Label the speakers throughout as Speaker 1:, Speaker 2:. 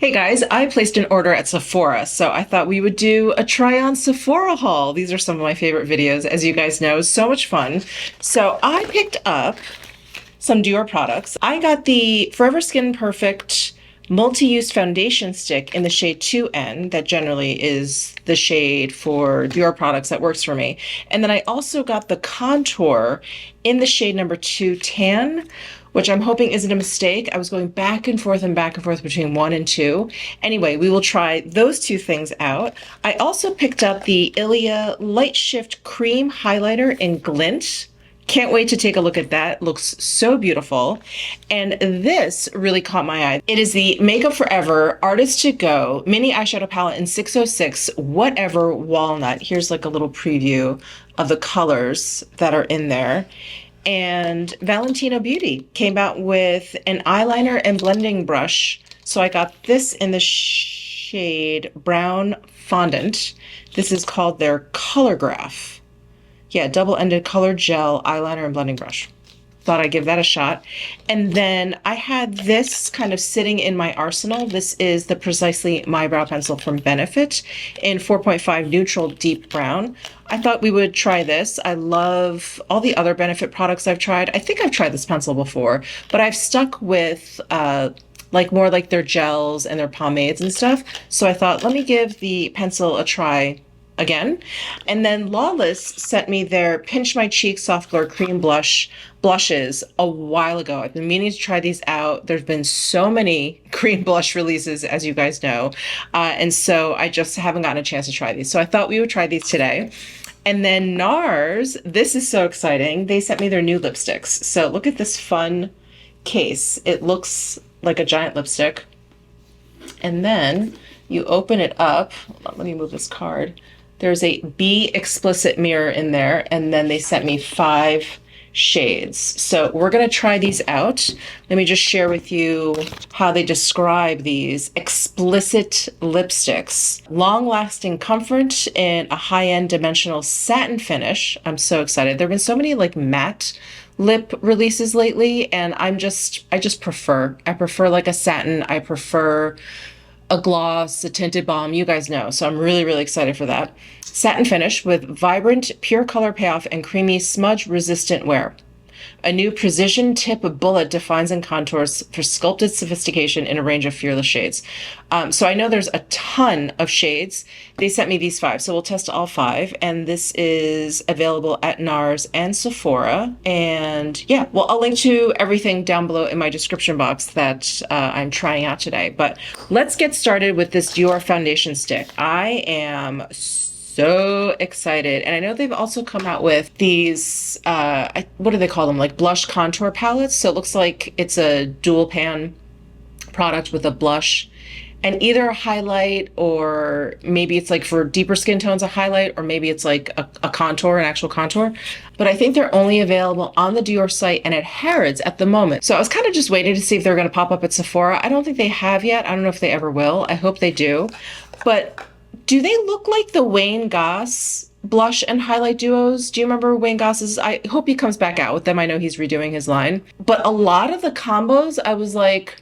Speaker 1: Hey guys, I placed an order at Sephora, so I thought we would do a try-on Sephora haul. These are some of my favorite videos, as you guys know, so much fun. So I picked up some DIOR products. I got the Forever Skin Perfect multi-use foundation stick in the shade 2N. That generally is the shade for DIOR products that works for me. And then I also got the contour in the shade number 2 tan, which I'm hoping isn't a mistake. I was going back and forth between 1 and 2. Anyway, we will try those two things out. I also picked up the Ilia Light Shift Cream Highlighter in Glint. Can't wait to take a look at that. Looks so beautiful. And this really caught my eye. It is the Makeup Forever Artist to Go Mini Eyeshadow Palette in 606 Whatever Walnut. Here's like a little preview of the colors that are in there. And Valentino Beauty came out with an eyeliner and blending brush. So I got this in the shade Brown Fondant. This is called their Color Graph. Yeah, double-ended color gel eyeliner and blending brush. Thought I'd give that a shot. And then I had this kind of sitting in my arsenal. This is the Precisely My Brow Pencil from Benefit in 4.5 Neutral Deep Brown. I thought we would try this. I love all the other Benefit products I've tried. I think I've tried this pencil before, but I've stuck with more like their gels and their pomades and stuff. So I thought, let me give the pencil a try again. And then Lawless sent me their Pinch My Cheek Soft Blur Cream blushes a while ago. I've been meaning to try these out. There's been so many cream blush releases, as you guys know. And so I just haven't gotten a chance to try these. So I thought we would try these today. And then NARS, this is so exciting. They sent me their new lipsticks. So look at this fun case. It looks like a giant lipstick. And then you open it up. Hold on, let me move this card. There's a Be Explicit mirror in there, and then they sent me 5 shades. So we're going to try these out. Let me just share with you how they describe these explicit lipsticks. Long-lasting comfort in a high-end dimensional satin finish. I'm so excited. There have been so many like matte lip releases lately, and I just prefer. I prefer like a satin. I prefer a gloss, a tinted balm, you guys know. So I'm really, really excited for that. Satin finish with vibrant, pure color payoff and creamy smudge-resistant wear. A new precision tip bullet defines and contours for sculpted sophistication in a range of fearless shades. So I know there's a ton of shades. They sent me these 5, so we'll test all 5. And this is available at NARS and Sephora. And yeah, well, I'll link to everything down below in my description box that I'm trying out today. But let's get started with this DIOR foundation stick. I am so excited. And I know they've also come out with these, what do they call them? Like blush contour palettes. So it looks like it's a dual pan product with a blush and either a highlight, or maybe it's like for deeper skin tones, a highlight, or maybe it's like a contour, an actual contour. But I think they're only available on the DIOR site and at Harrods at the moment. So I was kind of just waiting to see if they're going to pop up at Sephora. I don't think they have yet. I don't know if they ever will. I hope they do. But do they look like the Wayne Goss blush and highlight duos? Do you remember Wayne Goss's? I hope he comes back out with them. I know he's redoing his line. But a lot of the combos, I was like,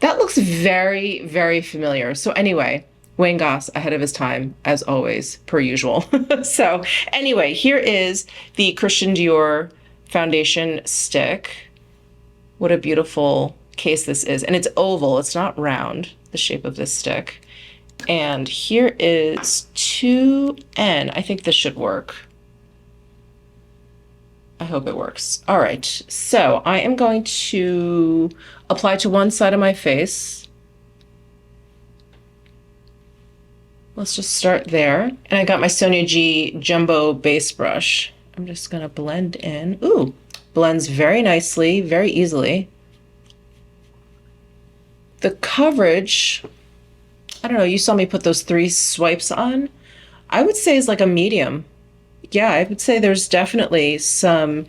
Speaker 1: that looks very, very familiar. So anyway, Wayne Goss ahead of his time, as always, per usual. So anyway, here is the Christian Dior foundation stick. What a beautiful case this is. And it's oval, it's not round, the shape of this stick. And here is 2N. I think this should work. I hope it works. All right, so I am going to apply to one side of my face. Let's just start there. And I got my Sonia G Jumbo base brush. I'm just gonna blend in. Ooh, blends very nicely, very easily. The coverage, I don't know, you saw me put those 3 swipes on. I would say is like a medium. Yeah, I would say there's definitely some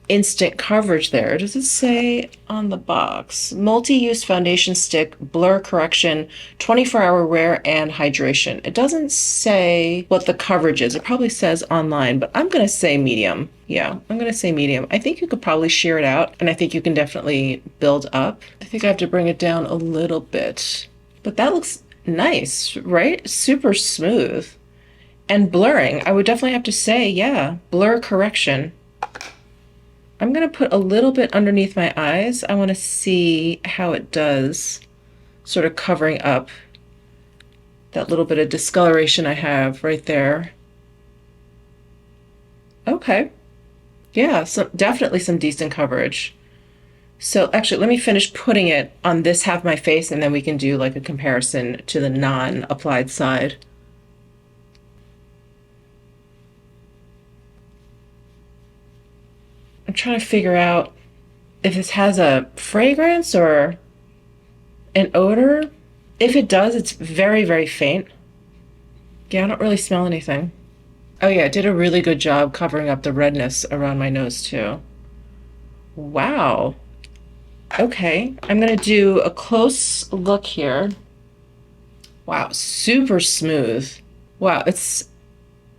Speaker 1: instant coverage there. Does it say on the box? Multi-use foundation stick, blur correction, 24-hour wear and hydration. It doesn't say what the coverage is. It probably says online, but I'm going to say medium. Yeah, I'm going to say medium. I think you could probably sheer it out, and I think you can definitely build up. I think I have to bring it down a little bit. But that looks nice, right? Super smooth. And blurring, I would definitely have to say, yeah, blur correction. I'm gonna put a little bit underneath my eyes. I wanna see how it does, sort of covering up that little bit of discoloration I have right there. Okay, yeah, so definitely some decent coverage. So actually, let me finish putting it on this half of my face and then we can do like a comparison to the non-applied side. I'm trying to figure out if this has a fragrance or an odor. If it does, it's very, very faint. Yeah, I don't really smell anything. Oh yeah, it did a really good job covering up the redness around my nose too. Wow. Okay, I'm gonna do a close look here. Wow, super smooth. Wow, it's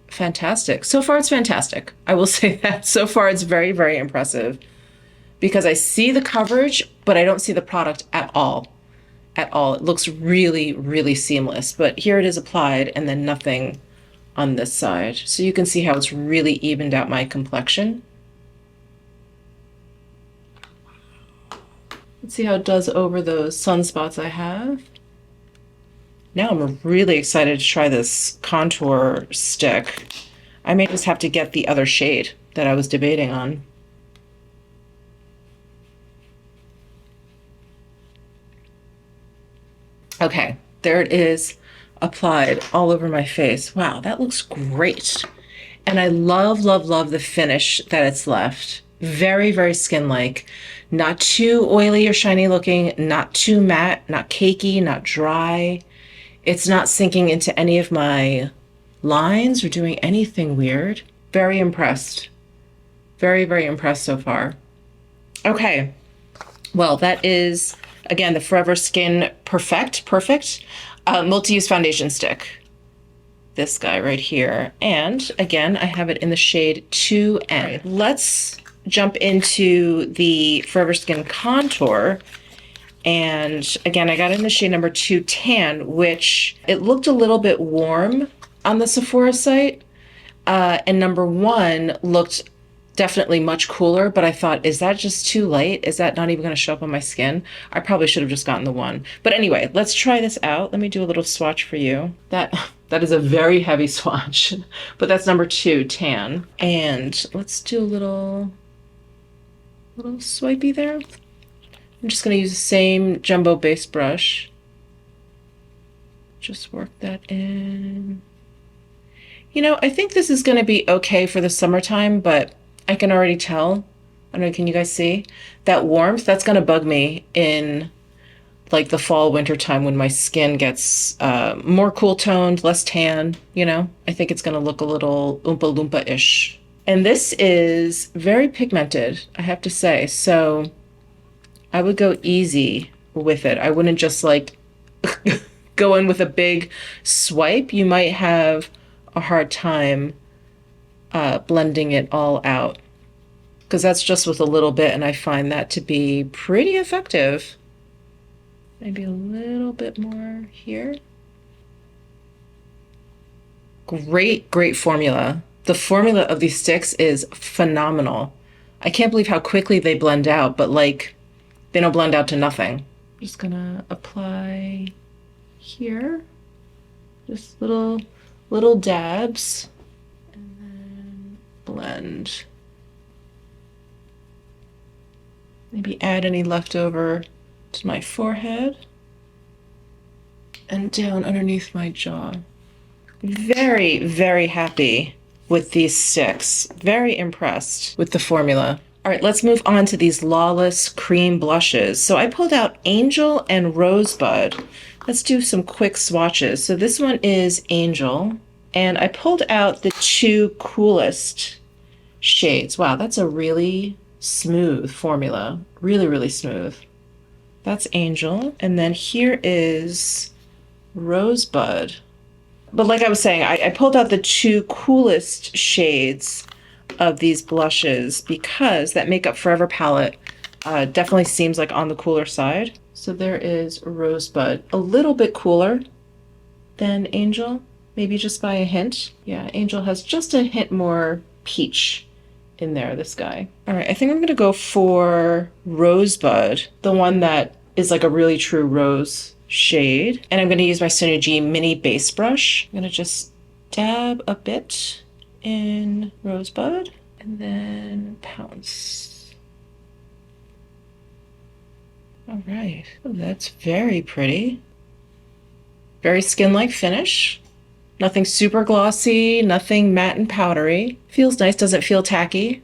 Speaker 1: fantastic. So far, it's fantastic. I will say that. So far, it's very, very impressive because I see the coverage, but I don't see the product at all. At all. It looks really, really seamless, but here it is applied and then nothing on this side. So you can see how it's really evened out my complexion. Let's see how it does over those sunspots I have. Now I'm really excited to try this contour stick. I may just have to get the other shade that I was debating on. Okay, there it is, applied all over my face. Wow, that looks great. And I love, love, love the finish that it's left. Very, very skin-like. Not too oily or shiny looking, not too matte, not cakey, not dry. It's not sinking into any of my lines or doing anything weird. Very impressed. Very, very impressed so far. Okay, well, that is, again, the Forever Skin Perfect multi-use foundation stick. This guy right here. And again, I have it in the shade 2N. Right, let's jump into the Forever Skin Contour. And again, I got it in the shade number 2 Tan, which it looked a little bit warm on the Sephora site. And number 1 looked definitely much cooler, but I thought, is that just too light? Is that not even going to show up on my skin? I probably should have just gotten the 1. But anyway, let's try this out. Let me do a little swatch for you. That is a very heavy swatch, but that's number 2 Tan. And let's do a little swipey there. I'm just going to use the same jumbo base brush. Just work that in. You know, I think this is going to be okay for the summertime, but I can already tell. I don't know, can you guys see? That warmth, that's going to bug me in like the fall, winter time when my skin gets more cool toned, less tan, you know? I think it's going to look a little Oompa Loompa-ish. And this is very pigmented, I have to say. So I would go easy with it. I wouldn't just like go in with a big swipe. You might have a hard time blending it all out, because that's just with a little bit, and I find that to be pretty effective. Maybe a little bit more here. Great, great formula. The formula of these sticks is phenomenal. I can't believe how quickly they blend out, but like, they don't blend out to nothing. I'm just gonna apply here, just little dabs, and then blend. Maybe add any leftover to my forehead and down underneath my jaw. Very, very happy with these sticks. Very impressed with the formula. All right, let's move on to these Lawless cream blushes. So I pulled out Angel and Rosebud. Let's do some quick swatches. So this one is Angel, and I pulled out the 2 coolest shades. Wow, that's a really smooth formula. Really, really smooth. That's Angel. And then here is Rosebud. But like I was saying, I pulled out the 2 coolest shades of these blushes because that Makeup Forever palette definitely seems like on the cooler side. So there is Rosebud, a little bit cooler than Angel, maybe just by a hint. Yeah, Angel has just a hint more peach in there, this guy. All right, I think I'm gonna go for Rosebud, the one that is like a really true rose shade. And I'm gonna use my Synergy mini base brush. I'm gonna just dab a bit in Rosebud and then pounce. All right, oh, that's very pretty. Very skin-like finish. Nothing super glossy, nothing matte and powdery. Feels nice, doesn't feel tacky.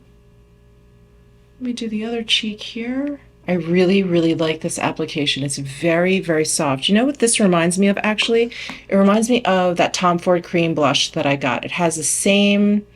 Speaker 1: Let me do the other cheek here. I really, really like this application. It's very, very soft. You know what this reminds me of, actually? It reminds me of that Tom Ford cream blush that I got. It has the same,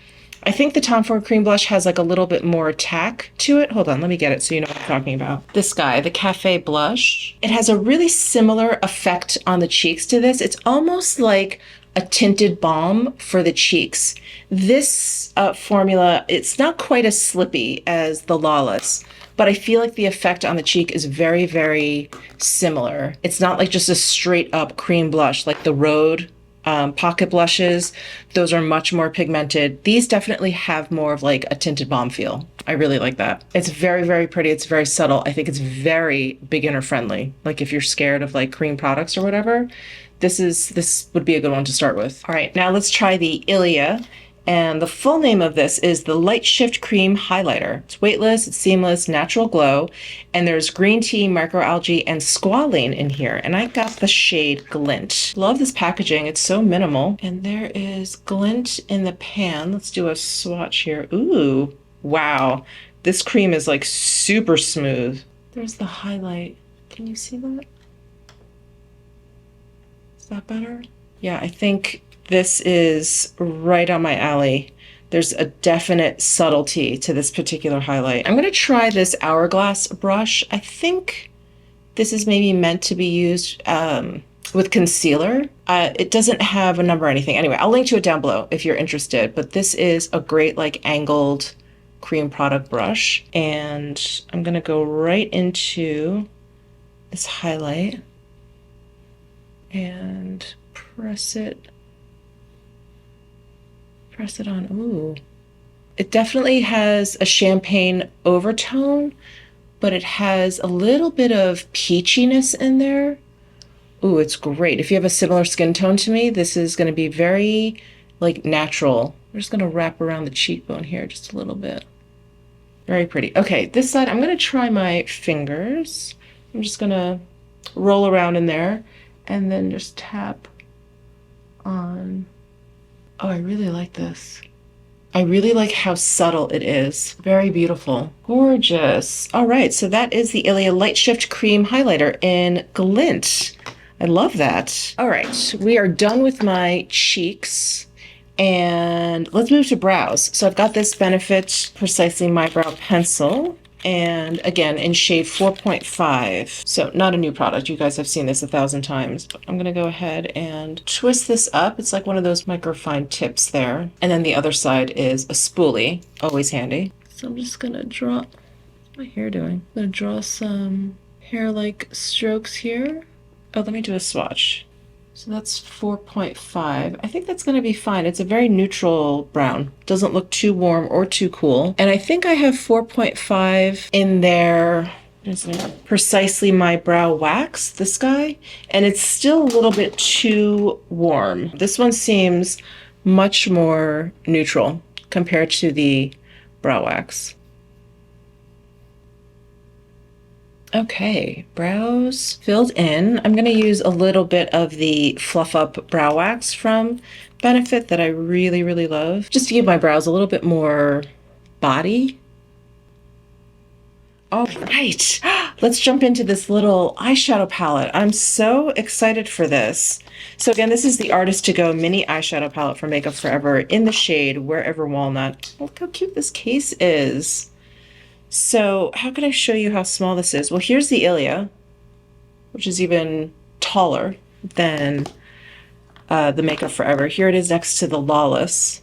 Speaker 1: I think the Tom Ford cream blush has like a little bit more tack to it. Hold on, let me get it so you know what I'm talking about. This guy, the Cafe Blush. It has a really similar effect on the cheeks to this. It's almost like a tinted balm for the cheeks. This formula, it's not quite as slippy as the Lawless, but I feel like the effect on the cheek is very, very similar. It's not like just a straight up cream blush like the Rhode pocket blushes. Those are much more pigmented. These definitely have more of like a tinted balm feel. I really like that. It's very, very pretty. It's very subtle. I think it's very beginner friendly. Like if you're scared of like cream products or whatever, this would be a good one to start with. All right, now let's try the Ilia. And the full name of this is the Light Shift Cream Highlighter. It's weightless, it's seamless, natural glow, and there's green tea, microalgae, and squalane in here. And I got the shade Glint. Love this packaging, it's so minimal. And there is Glint in the pan. Let's do a swatch here. Ooh, wow. This cream is like super smooth. There's the highlight. Can you see that? Is that better? Yeah, I think this is right on my alley. There's a definite subtlety to this particular highlight. I'm gonna try this Hourglass brush. I think this is maybe meant to be used with concealer. It doesn't have a number or anything. Anyway, I'll link to it down below if you're interested, but this is a great like angled cream product brush. And I'm gonna go right into this highlight and press it on. Ooh. It definitely has a champagne overtone, but it has a little bit of peachiness in there. Ooh, it's great. If you have a similar skin tone to me, this is going to be very like natural. I'm just going to wrap around the cheekbone here just a little bit. Very pretty. Okay, this side, I'm going to try my fingers. I'm just going to roll around in there and then just tap on. Oh, I really like this. I really like how subtle it is. Very beautiful. Gorgeous. All right, so that is the Ilia Light Shift Cream Highlighter in Glint. I love that. All right, we are done with my cheeks. And let's move to brows. So I've got this Benefit Precisely My Brow Pencil. And again, in shade 4.5. So not a new product. You guys have seen this 1,000 times. But I'm going to go ahead and twist this up. It's like one of those microfine tips there. And then the other side is a spoolie. Always handy. So I'm just going to draw... What's my hair doing? I'm going to draw some hair-like strokes here. Oh, let me do a swatch. So that's 4.5. I think that's going to be fine. It's a very neutral brown. Doesn't look too warm or too cool. And I think I have 4.5 in there. Precisely My Brow Wax, this guy. And it's still a little bit too warm. This one seems much more neutral compared to the brow wax. Okay, brows filled in. I'm going to use a little bit of the Fluff Up Brow Wax from Benefit that I really, really love, just to give my brows a little bit more body. All right, let's jump into this little eyeshadow palette. I'm so excited for this. So again, this is the Artist to Go mini eyeshadow palette from Makeup Forever in the shade Wherever Walnut. Look how cute this case is. So how can I show you how small this is? Well, here's the Ilia, which is even taller than the Makeup Forever. Here it is next to the Lawless.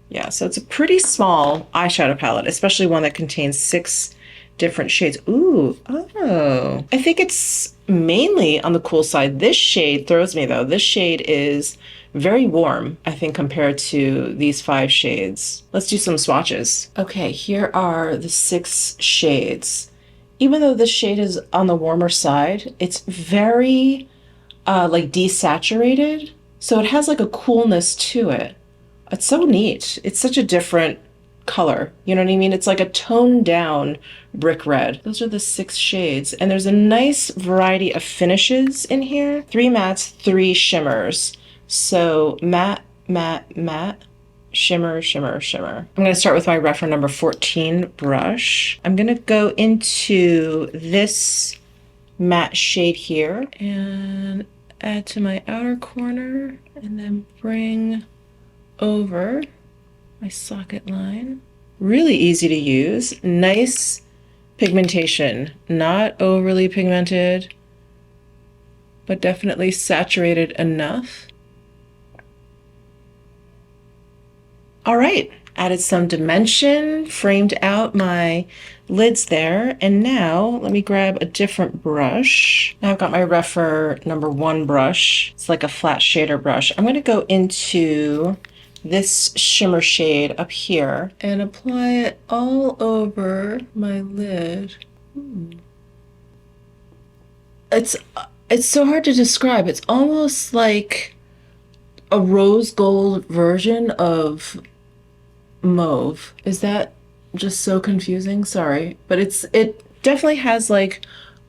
Speaker 1: Yeah, so it's a pretty small eyeshadow palette, especially one that contains 6 different shades. Ooh, oh. I think it's mainly on the cool side. This shade throws me though. This shade is very warm, I think, compared to these 5 shades. Let's do some swatches. Okay, here are the 6 shades. Even though this shade is on the warmer side, it's very like desaturated. So it has like a coolness to it. It's so neat. It's such a different color. You know what I mean? It's like a toned down brick red. Those are the 6 shades. And there's a nice variety of finishes in here. 3 mattes, 3 shimmers. So matte, matte, matte, shimmer, shimmer, shimmer. I'm going to start with my Refer number 14 brush. I'm going to go into this matte shade here and add to my outer corner and then bring over my socket line. Really easy to use. Nice pigmentation. Not overly pigmented, but definitely saturated enough. All right, added some dimension, framed out my lids there, and now let me grab a different brush. Now I've got my Refer number 1 brush. It's like a flat shader brush. I'm going to go into this shimmer shade up here and apply it all over my lid. It's so hard to describe. It's almost like a rose gold version of mauve. Is that just so confusing? Sorry, but it definitely has like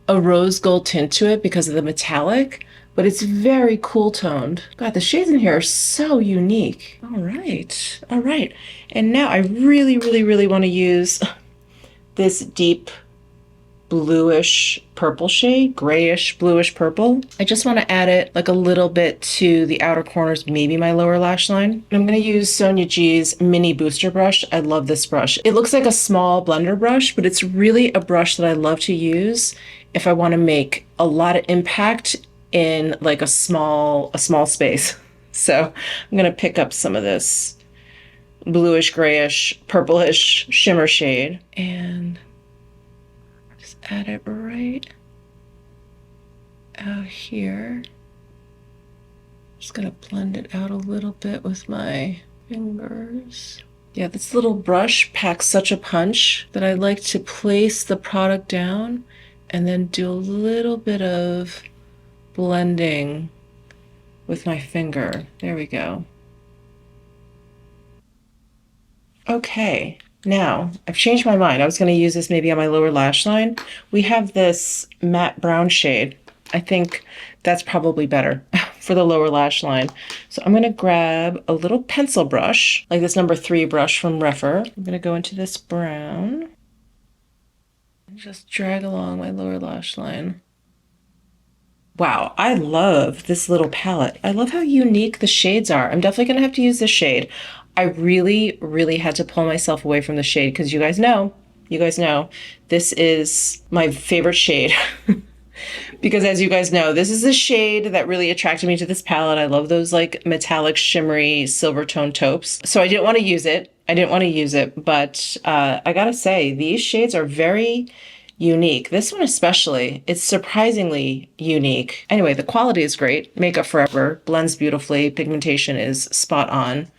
Speaker 1: a rose gold tint to it because of the metallic, but it's very cool toned. God, the shades in here are so unique. All right, all right. And now I really, really, really want to use this deep bluish purple shade, grayish bluish purple. I just want to add it like a little bit to the outer corners, maybe my lower lash line. I'm going to use Sonia G's mini booster brush. I love this brush. It looks like a small blender brush, but it's really a brush that I love to use if I want to make a lot of impact in like a small space. So I'm going to pick up some of this bluish, grayish, purplish shimmer shade and add it right out here. Just gonna blend it out a little bit with my fingers. Yeah, this little brush packs such a punch that I like to place the product down and then do a little bit of blending with my finger. There we go. Okay. Now, I've changed my mind. I was going to use this maybe on my lower lash line. We have this matte brown shade. I think that's probably better for the lower lash line. So I'm going to grab a little pencil brush, like this number 3 brush from Refer. I'm going to go into this brown and just drag along my lower lash line. Wow, I love this little palette. I love how unique the shades are. I'm definitely going to have to use this shade. I really, really had to pull myself away from the shade because you guys know, this is my favorite shade. Because as you guys know, this is a shade that really attracted me to this palette. I love those like metallic, shimmery, silver tone taupes. So I didn't want to use it. But I gotta say, these shades are very unique. This one especially, it's surprisingly unique. Anyway, the quality is great. Makeup forever, blends beautifully. Pigmentation is spot on.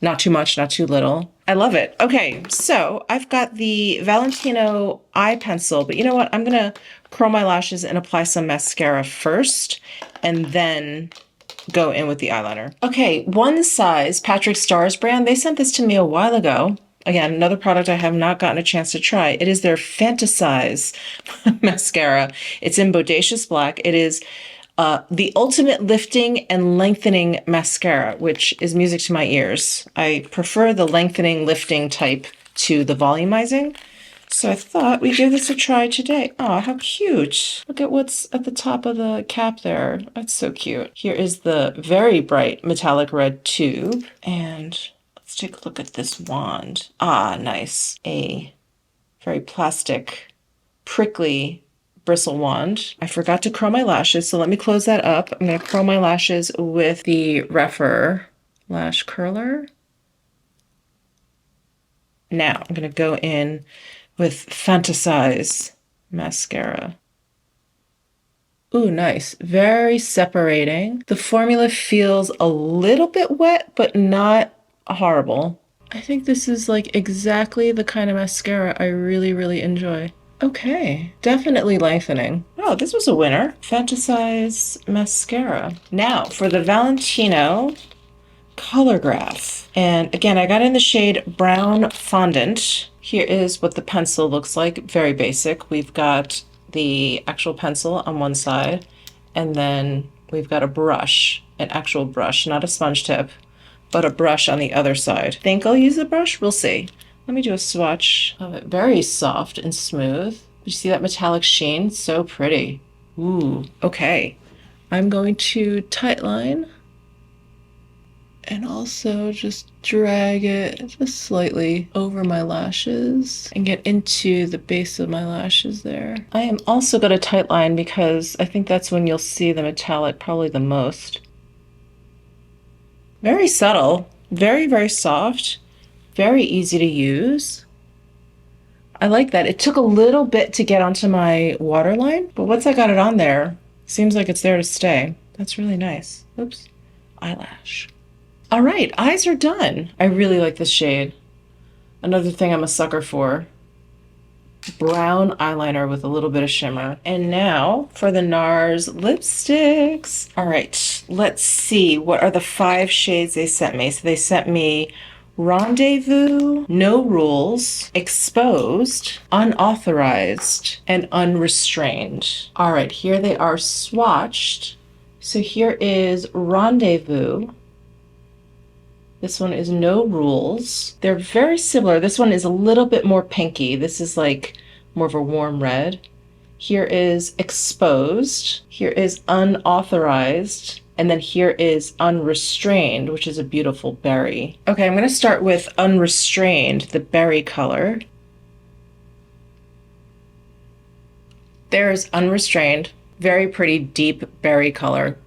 Speaker 1: Not too much, not too little. I love it. Okay, so I've got the Valentino eye pencil, but you know what? I'm gonna curl my lashes and apply some mascara first, and then go in with the eyeliner. Okay, One Size, Patrick Starr's brand, they sent this to me a while ago. Again, another product I have not gotten a chance to try. It is their Fantasize mascara. It's in Bodacious Black. It is the ultimate lifting and lengthening mascara, which is music to my ears. I prefer the lengthening, lifting type to the volumizing. So I thought we'd give this a try today. Oh, how cute. Look at what's at the top of the cap there. That's so cute. Here is the very bright metallic red tube. And let's take a look at this wand. Ah, nice. A very plastic, prickly bristle wand. I forgot to curl my lashes, so let me close that up. I'm going to curl my lashes with the Refer lash curler. Now I'm going to go in with Fantasize mascara. Ooh, nice. Very separating. The formula feels a little bit wet, but not horrible. I think this is like exactly the kind of mascara I really, really enjoy. Okay, definitely lengthening. Oh, this was a winner. Fantasize mascara. Now for the Valentino Color Graph. And again, I got in the shade Brown Fondant. Here is what the pencil looks like. Very basic. We've got the actual pencil on one side, and then we've got a brush, an actual brush, not a sponge tip, but a brush on the other side. Think I'll use the brush? We'll see. Let me do a swatch of it. Very soft and smooth. You see that metallic sheen? So pretty. Ooh, okay. I'm going to tightline and also just drag it just slightly over my lashes and get into the base of my lashes there. I am also going to tightline because I think that's when you'll see the metallic probably the most. Very subtle, very, very soft, very easy to use. I like that. It took a little bit to get onto my waterline, but once I got it on there, seems like it's there to stay. That's really nice. Oops, eyelash. All right, eyes are done. I really like this shade. Another thing I'm a sucker for. Brown eyeliner with a little bit of shimmer. And now for the NARS lipsticks. All right, let's see. What are the 5 shades they sent me? So they sent me Rendezvous, No Rules, Exposed, Unauthorized, and Unrestrained. All right, here they are swatched. So here is Rendezvous. This one is No Rules. They're very similar. This one is a little bit more pinky. This is like more of a warm red. Here is Exposed. Here is Unauthorized. And then here is Unrestrained, which is a beautiful berry. Okay, I'm going to start with Unrestrained, the berry color. There's Unrestrained. Very pretty deep berry color.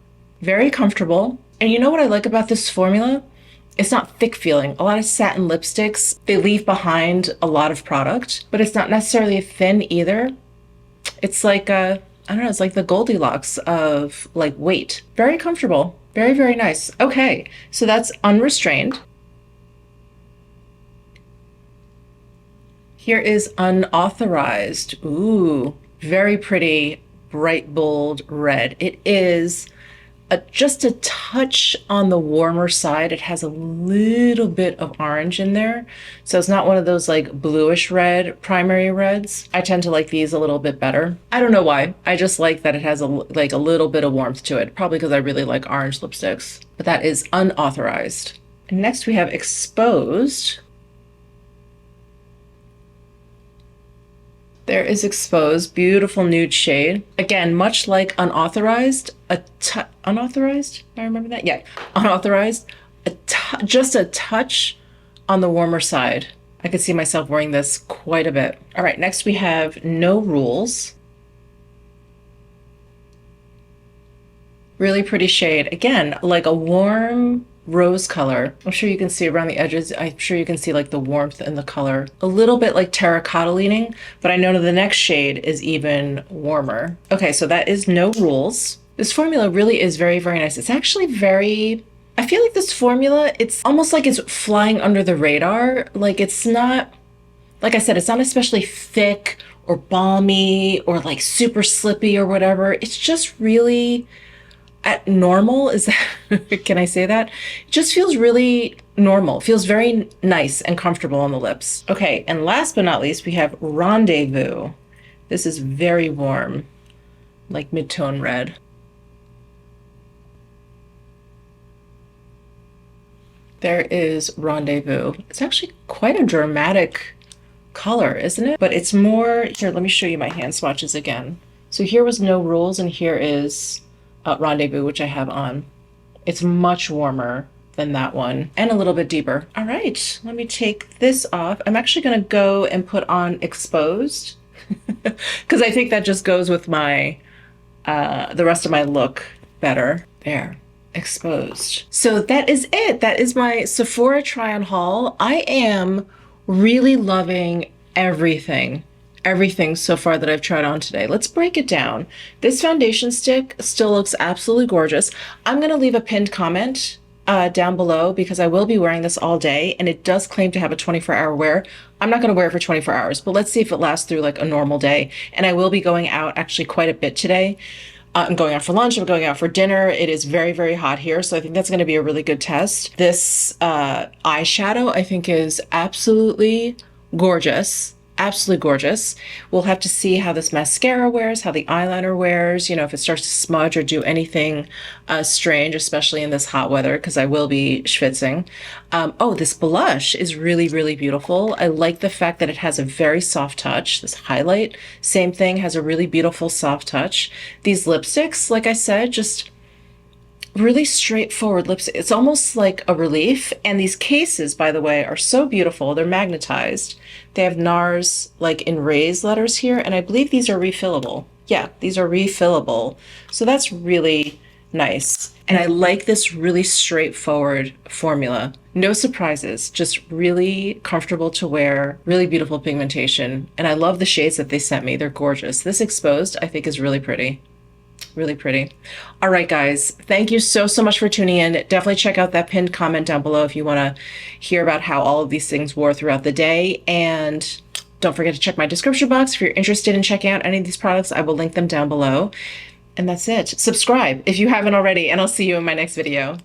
Speaker 1: Very comfortable. And you know what I like about this formula? It's not thick feeling. A lot of satin lipsticks, they leave behind a lot of product, but it's not necessarily thin either. It's like I don't know, it's like the Goldilocks of like weight. Very comfortable. Very, very nice. Okay, so that's Unrestrained. Here is Unauthorized. Ooh, very pretty, bright, bold red. It is just a touch on the warmer side. It has a little bit of orange in there. So it's not one of those like bluish red primary reds. I tend to like these a little bit better. I don't know why. I just like that it has a little bit of warmth to it. Probably because I really like orange lipsticks. But that is Unauthorized. And next we have Exposed. There is Exposed, beautiful nude shade. Again, much like Unauthorized, Unauthorized? I remember that? Yeah, Unauthorized. Just a touch on the warmer side. I could see myself wearing this quite a bit. All right, next we have No Rules. Really pretty shade. Again, like a warm rose color. I'm sure you can see around the edges. I'm sure you can see like the warmth in the color. A little bit like terracotta leaning, but I know the next shade is even warmer. Okay, so that is No Rules. This formula really is very, very nice. It's actually very, I feel like this formula, it's almost like it's flying under the radar. Like it's not, like I said, it's not especially thick or balmy or like super slippy or whatever. It's just really at normal. Is that, can I say that? It just feels really normal. Feels very nice and comfortable on the lips. Okay, and last but not least, we have Rendezvous. This is very warm, like mid-tone red. There is Rendezvous. It's actually quite a dramatic color, isn't it? But it's more, here, let me show you my hand swatches again. So here was No Rules, and here is Rendezvous, which I have on. It's much warmer than that one and a little bit deeper. All right, let me take this off. I'm actually gonna go and put on Exposed because I think that just goes with my, the rest of my look better. There, Exposed. So that is it. That is my Sephora Try-On Haul. I am really loving everything so far that I've tried on today. Let's break it down. This foundation stick still looks absolutely gorgeous. I'm going to leave a pinned comment down below because I will be wearing this all day, and it does claim to have a 24-hour wear. I'm not going to wear it for 24 hours, but let's see if it lasts through like a normal day. And I will be going out actually quite a bit today. I'm going out for lunch, I'm going out for dinner. It is very, very hot here, so I think that's going to be a really good test. This eyeshadow I think is absolutely gorgeous. Absolutely gorgeous. We'll have to see how this mascara wears, how the eyeliner wears, you know, if it starts to smudge or do anything strange, especially in this hot weather, because I will be schwitzing. Oh, this blush is really, really beautiful. I like the fact that it has a very soft touch. This highlight, same thing, has a really beautiful soft touch. These lipsticks, like I said, just really straightforward lipstick. It's almost like a relief. And these cases, by the way, are so beautiful. They're magnetized. They have NARS like in raised letters here, and I believe these are refillable. Yeah, these are refillable. So that's really nice. And I like this really straightforward formula. No surprises, just really comfortable to wear, really beautiful pigmentation. And I love the shades that they sent me. They're gorgeous. This exposed, I think, is really pretty. Really pretty. All right, guys, thank you so much for tuning in. Definitely check out that pinned comment down below if you want to hear about how all of these things wore throughout the day. And don't forget to check my description box if you're interested in checking out any of these products. I will link them down below. And that's it. Subscribe if you haven't already, and I'll see you in my next video.